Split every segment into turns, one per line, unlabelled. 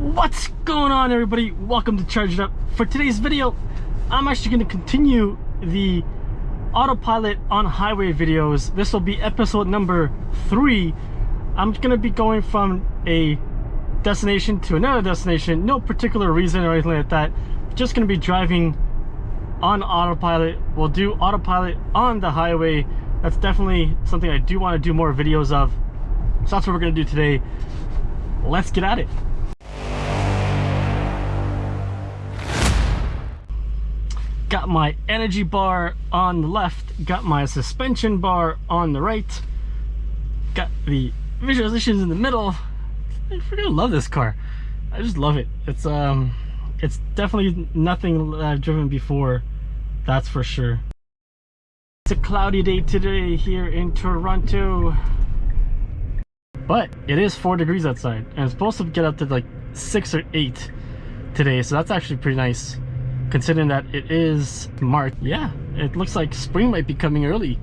What's going on, everybody? Welcome to Charge It Up. For today's video, I'm actually going to continue the autopilot on highway videos. This will be episode number 3. I'm going to be going from a destination to another destination. No particular reason or anything like that. Just going to be driving on autopilot. We'll do autopilot on the highway. That's definitely something I do want to do more videos of. So that's what we're going to do today. Let's get at it. Got my energy bar on the left, got my suspension bar on the right, got the visualizations in the middle. I freaking love this car. I just love it. It's definitely nothing that I've driven before, that's for sure. It's a cloudy day today here in Toronto, but it is 4 degrees outside and it's supposed to get up to like 6 or 8 today, so that's actually pretty nice considering that it is March. Yeah, it looks like spring might be coming early,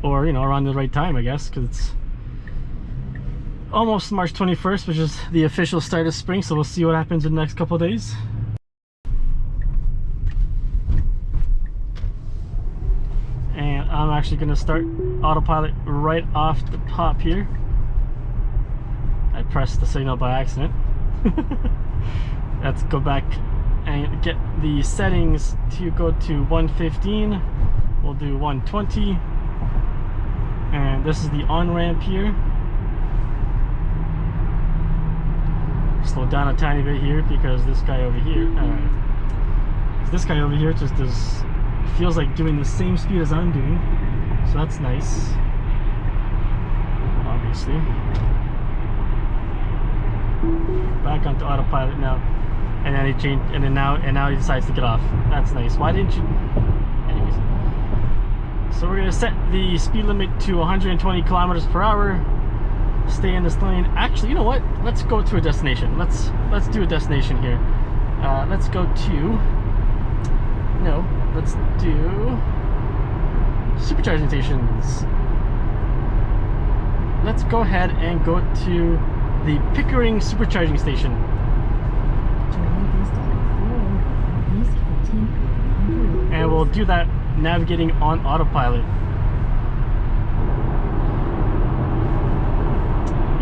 or you know, around the right time, I guess, because it's almost March 21st, which is the official start of spring. So we'll see what happens in the next couple of days. And I'm actually going to start autopilot right off the top here. I pressed the signal by accident. Let's go back and get the settings to go to 115. We'll do 120, and this is the on-ramp here. Slow down a tiny bit here because this guy over here just feels like doing the same speed as I'm doing, so that's nice, obviously. Back onto autopilot now. And then he changed, and now he decides to get off. That's nice. Why didn't you? Anyways, so we're gonna set the speed limit to 120 kilometers per hour. Stay in this lane. Actually, you know what? Let's go to a destination. Let's do a destination here. Let's go to. No, let's do supercharging stations. Let's go ahead and go to the Pickering supercharging station. And we'll do that navigating on autopilot.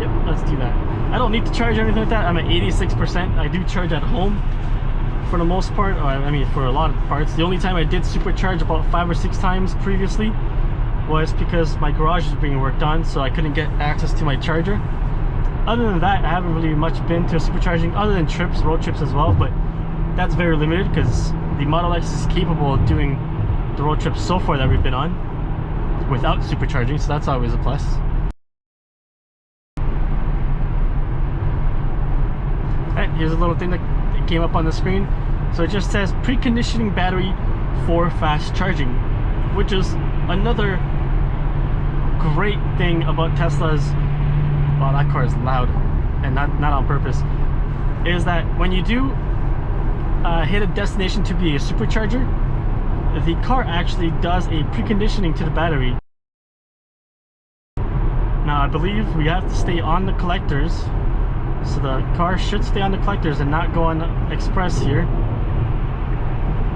Yep, let's do that. I don't need to charge or anything like that. I'm at 86%. I do charge at home for the most part. I mean, for a lot of parts. The only time I did supercharge about 5 or 6 times previously was because my garage was being worked on, so I couldn't get access to my charger. Other than that, I haven't really much been to supercharging, other than trips, road trips as well, but that's very limited because the Model X is capable of doing the road trips so far that we've been on without supercharging, so that's always a plus. Alright, here's a little thing that came up on the screen. So it just says preconditioning battery for fast charging, which is another great thing about Tesla's. Wow, that car is loud, and not on purpose. Is that when you do hit a destination to be a supercharger, the car actually does a preconditioning to the battery. Now I believe we have to stay on the collectors, so the car should stay on the collectors and not go on the express here.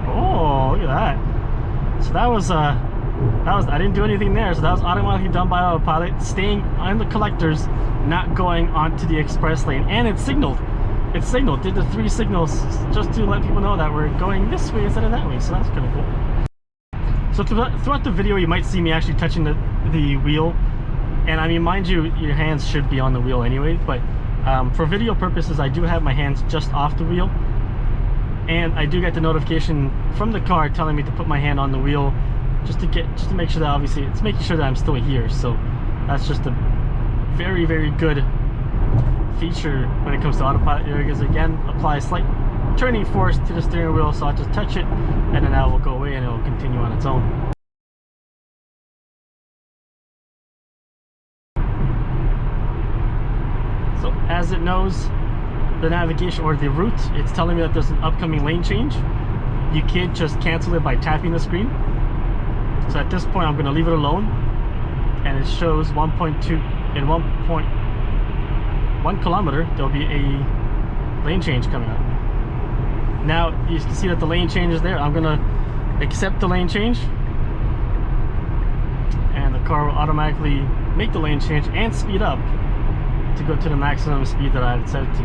Oh, look at that! So that was I didn't do anything there, so that was automatically done by autopilot, staying on the collectors, not going onto the express lane, and it signaled. It signaled, did the 3 signals just to let people know that we're going this way instead of that way, so that's kind of cool. So throughout the video, you might see me actually touching the wheel, and I mean, mind you, your hands should be on the wheel anyway, but for video purposes, I do have my hands just off the wheel, and I do get the notification from the car telling me to put my hand on the wheel, just to make sure that, obviously it's making sure that I'm still here. So that's just a very, very good feature when it comes to autopilot. There it is again. Apply a slight turning force to the steering wheel, so I'll just touch it and then that will go away and it will continue on its own. So as it knows the navigation or the route, it's telling me that there's an upcoming lane change. You can't just cancel it by tapping the screen. So at this point I'm going to leave it alone, and it shows 1.2 in 1.1 kilometer there'll be a lane change coming up. Now you can see that the lane change is there. I'm gonna accept the lane change, and the car will automatically make the lane change and speed up to go to the maximum speed that I had set it to.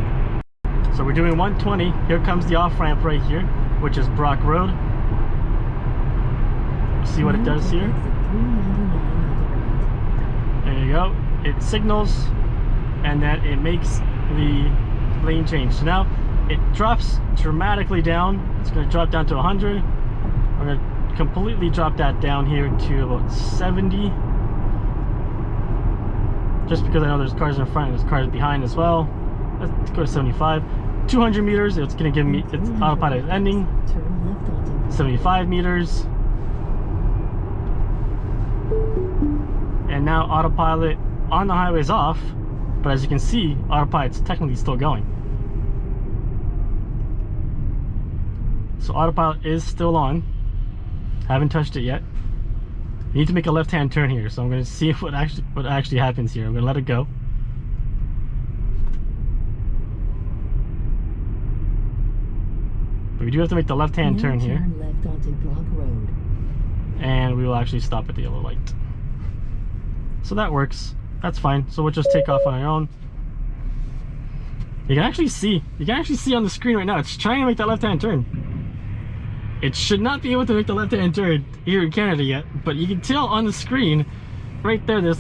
So we're doing 120. Here comes the off ramp right here, which is Brock Road. See what it does here. There you go. It signals, and then it makes the lane change. So now it drops dramatically down. It's going to drop down to 100. I'm going to completely drop that down here to about 70. Just because I know there's cars in front and there's cars behind as well. Let's go to 75. 200 meters, it's going to give me, its autopilot is ending. 75 meters. And now autopilot on the highway is off, but as you can see, autopilot's technically still going. So autopilot is still on. Haven't touched it yet. I need to make a left-hand turn here, so I'm going to see what actually happens here. I'm going to let it go. But we do have to make the left-hand turn here.
Left onto Brock Road.
And we will actually stop at the yellow light. So that works. That's fine. So we'll just take off on our own. You can actually see on the screen right now, it's trying to make that left-hand turn. It should not be able to make the left-hand turn here in Canada yet, but you can tell on the screen right there, it's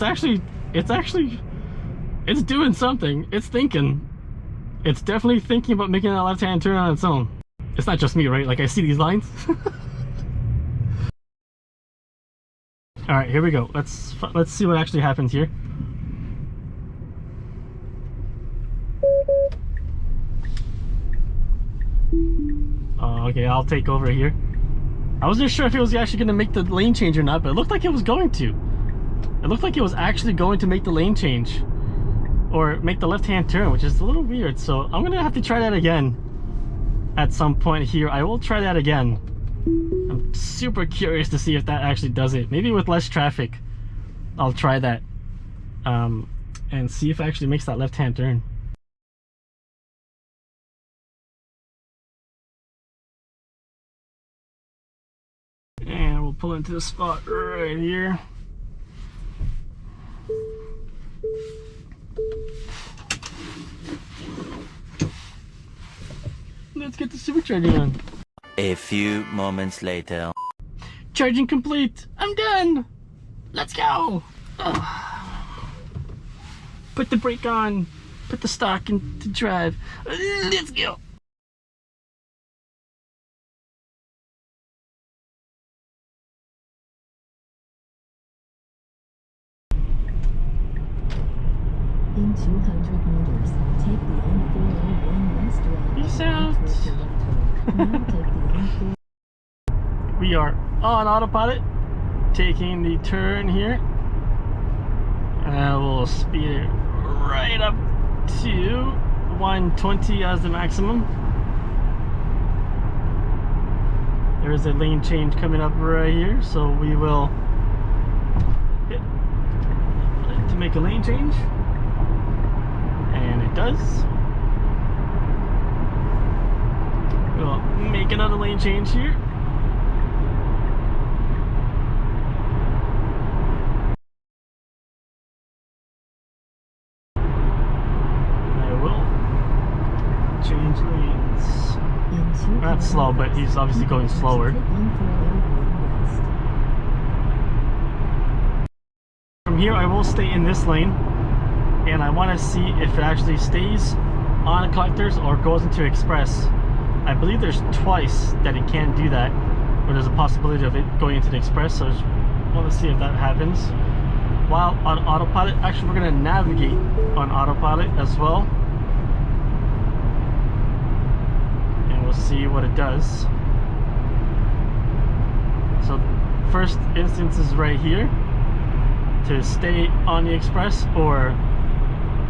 doing something. It's thinking. It's definitely thinking about making that left-hand turn on its own. It's not just me, right? Like, I see these lines. All right, here we go. Let's see what actually happens here. Okay, I'll take over here. I wasn't sure if it was actually going to make the lane change or not, but it looked like it was going to. It looked like it was actually going to make the lane change or make the left-hand turn, which is a little weird. So I'm going to have to try that again at some point here. I will try that again. I'm super curious to see if that actually does it. Maybe with less traffic, I'll try that and see if it actually makes that left-hand turn. And we'll pull into the spot right here. Let's get the supercharging on.
A few moments later.
Charging complete. I'm done. Let's go. Ugh. Put the brake on. Put the stock into drive. Let's go.
In 200 meters, take the N401 west route.
Peace out.
Now take the N4.
We are on autopilot, taking the turn here, and we'll speed it right up to 120 as the maximum. There's a lane change coming up right here, so we will hit to make a lane change, and it does. We'll make another lane change here. Change lanes. Not slow, but he's obviously going slower. From here, I will stay in this lane, and I want to see if it actually stays on collectors or goes into express. I believe there's twice that it can't do that, or there's a possibility of it going into the express, so I just want to see if that happens. While on autopilot, actually we're going to navigate on autopilot as well. We'll see what it does. So first instance is right here to stay on the express or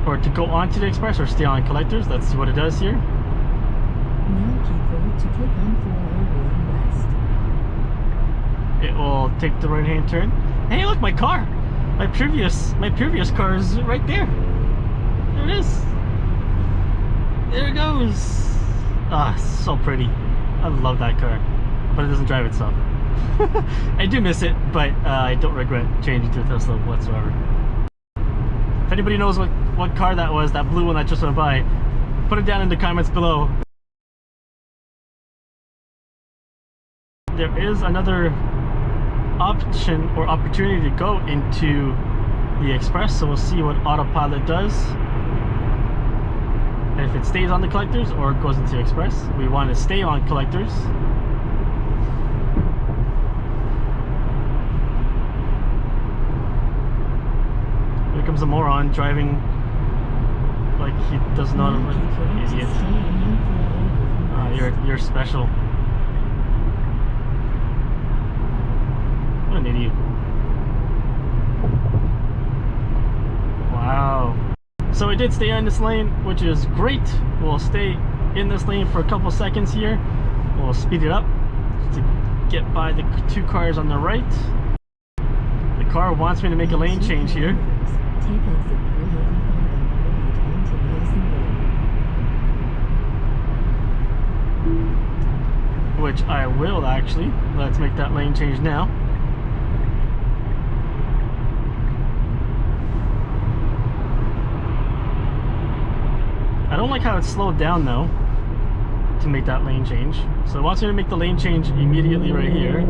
to go onto the express or stay on collectors. Let's see what it does here.
Now keep right to take on 401 west.
It will take the right hand turn. Hey, look, my car. My previous car is right there. There it is. There it goes. Ah, so pretty. I love that car, but it doesn't drive itself. I do miss it, but I don't regret changing to a Tesla whatsoever. If anybody knows what car that was, that blue one that just went by, put it down in the comments below. There is another option or opportunity to go into the Express, so we'll see what Autopilot does. And if it stays on the collectors or it goes into Express. We want to stay on collectors. Here comes a moron driving like he does not have an idiot. You're special. What an idiot. Wow. So it did stay on this lane, which is great. We'll stay in this lane for a couple seconds here. We'll speed it up to get by the two cars on the right. The car wants me to make a lane change here.
Take exit 385 onto Wilson Road.
Which I will actually. Let's make that lane change now. I don't like how it's slowed down though to make that lane change. So it wants me to make the lane change immediately right here.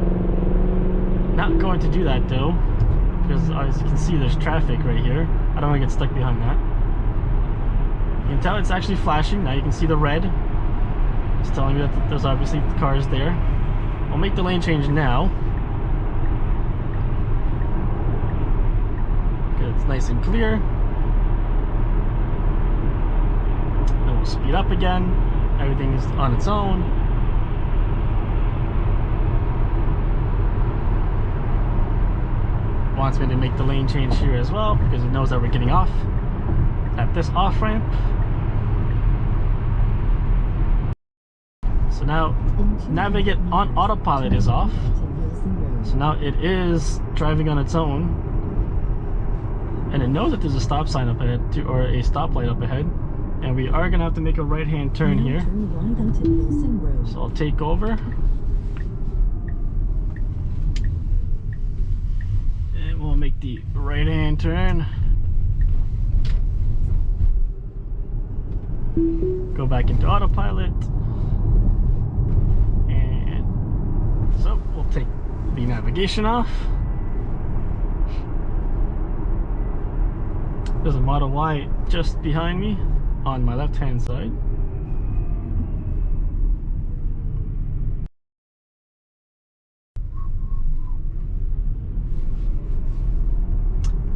Not going to do that though, because as you can see there's traffic right here. I don't want to get stuck behind that. You can tell it's actually flashing. Now you can see the red. It's telling me that there's obviously cars there. I'll make the lane change now. Okay, it's nice and clear. We'll speed up again. Everything is on its own. Wants me to make the lane change here as well because it knows that we're getting off at this off ramp. So now navigate on autopilot is off. So now it is driving on its own, and it knows that there's a stop sign up ahead too, or a stoplight up ahead. And we are going to have to make a right-hand turn here. So I'll take over. And we'll make the right-hand turn. Go back into autopilot. And so we'll take the navigation off. There's a Model Y just behind me on my left hand side.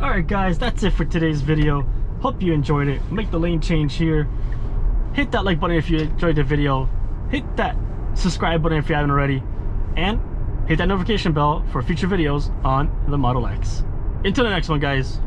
Alright guys, that's it for today's video. Hope you enjoyed it. Make the lane change here. Hit that like button if you enjoyed the video. Hit that subscribe button if you haven't already. And hit that notification bell for future videos on the Model X. Until the next one guys.